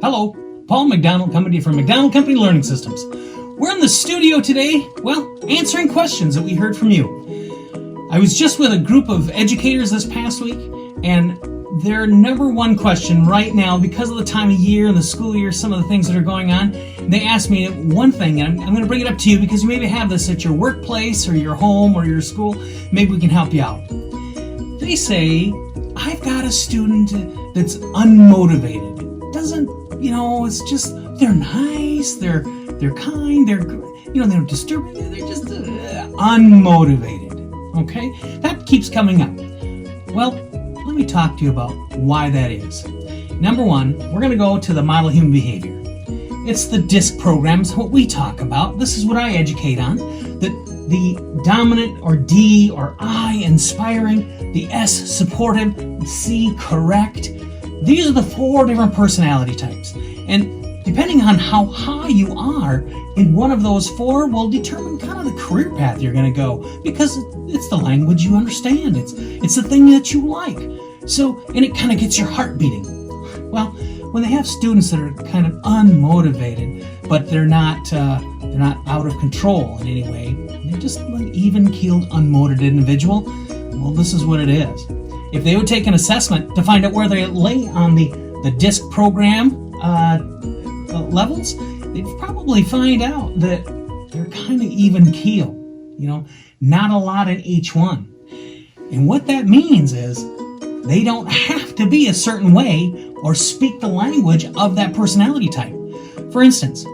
Hello, Paul McDonald coming to you from McDonald Company Learning Systems. We're in the studio today, answering questions that we heard from you. I was just with a group of educators this past week, and their number one question right now, because of the time of year and the school year, some of the things that are going on, they asked me one thing, and I'm going to bring it up to you because you maybe have this at your workplace or your home or your school. Maybe we can help you out. They say, I've got a student that's unmotivated. It's just, they're nice, they're kind, they don't disturb you, they're just unmotivated, okay? That keeps coming up. Well, let me talk to you about why that is. Number one, we're going to go to the model human behavior. It's the DISC programs, what we talk about. This is what I educate on. The dominant, or D, or I, inspiring, the S, supportive, C, correct. These are the 4 different personality types. And depending on how high you are in one of those 4 will determine kind of the career path you're going to go, because it's the language you understand. It's the thing that you like. So, and it kind of gets your heart beating. Well, when they have students that are kind of unmotivated, but they're not out of control in any way, they're just an even-keeled, unmotivated individual, well, this is what it is. If they would take an assessment to find out where they lay on the DISC program levels, they'd probably find out that they're kind of even keel, not a lot in each one. And what that means is they don't have to be a certain way or speak the language of that personality type. For instance,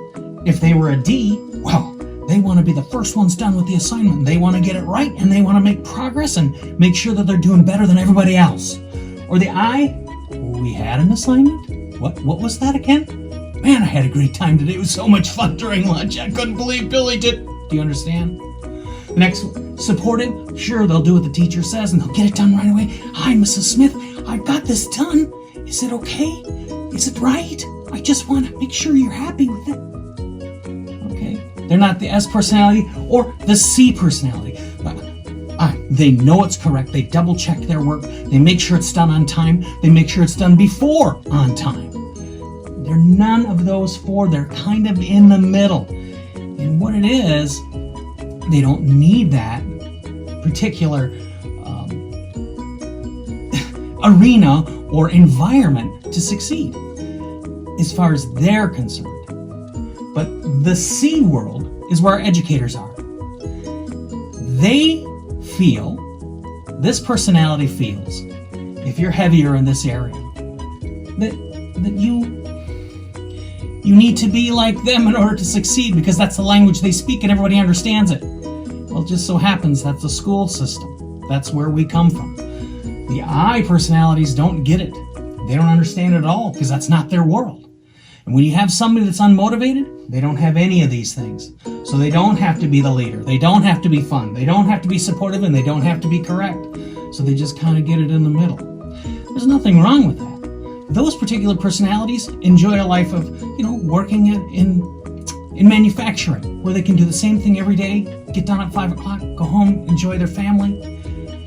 if they were a D, they want to be the first ones done with the assignment. They want to get it right, and they want to make progress and make sure that they're doing better than everybody else. Or the I, we had an assignment? What was that again? Man, I had a great time today. It was so much fun during lunch. I couldn't believe Billy did. Do you understand? The next, supportive. Sure, they'll do what the teacher says, and they'll get it done right away. Hi, Mrs. Smith. I got this done. Is it okay? Is it right? I just want to make sure you're happy with it. They're not the S personality or the C personality. They know it's correct. They double check their work. They make sure it's done on time. They make sure it's done before on time. They're none of those 4. They're kind of in the middle. And what it is, they don't need that particular arena or environment to succeed as far as they're concerned. But the C world is where our educators are. They feel, this personality feels, if you're heavier in this area, that you need to be like them in order to succeed, because that's the language they speak and everybody understands it. Well, it just so happens that's the school system. That's where we come from. The I personalities don't get it. They don't understand it at all, because that's not their world. And when you have somebody that's unmotivated, they don't have any of these things. So they don't have to be the leader. They don't have to be fun. They don't have to be supportive, and they don't have to be correct. So they just kind of get it in the middle. There's nothing wrong with that. Those particular personalities enjoy a life of, working in manufacturing, where they can do the same thing every day, get done at 5 o'clock, go home, enjoy their family,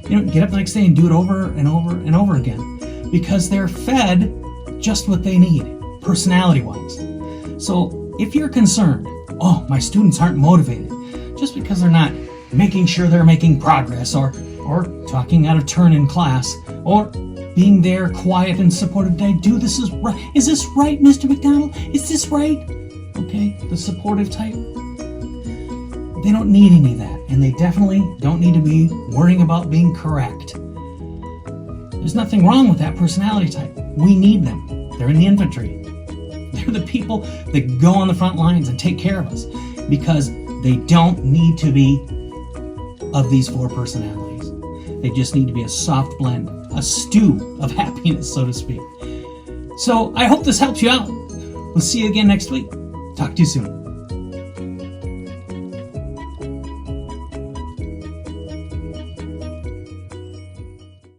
get up the next day and do it over and over and over again, because they're fed just what they need, personality-wise. So if you're concerned, my students aren't motivated, just because they're not making sure they're making progress, or talking out of turn in class, or being there quiet and supportive, did I do this is right? Is this right, Mr. McDonald? Is this right? Okay, the supportive type, they don't need any of that, and they definitely don't need to be worrying about being correct. There's nothing wrong with that personality type. We need them. They're in the infantry. They're the people that go on the front lines and take care of us, because they don't need to be of these 4 personalities. They just need to be a soft blend, a stew of happiness, so to speak. So I hope this helps you out. We'll see you again next week. Talk to you soon.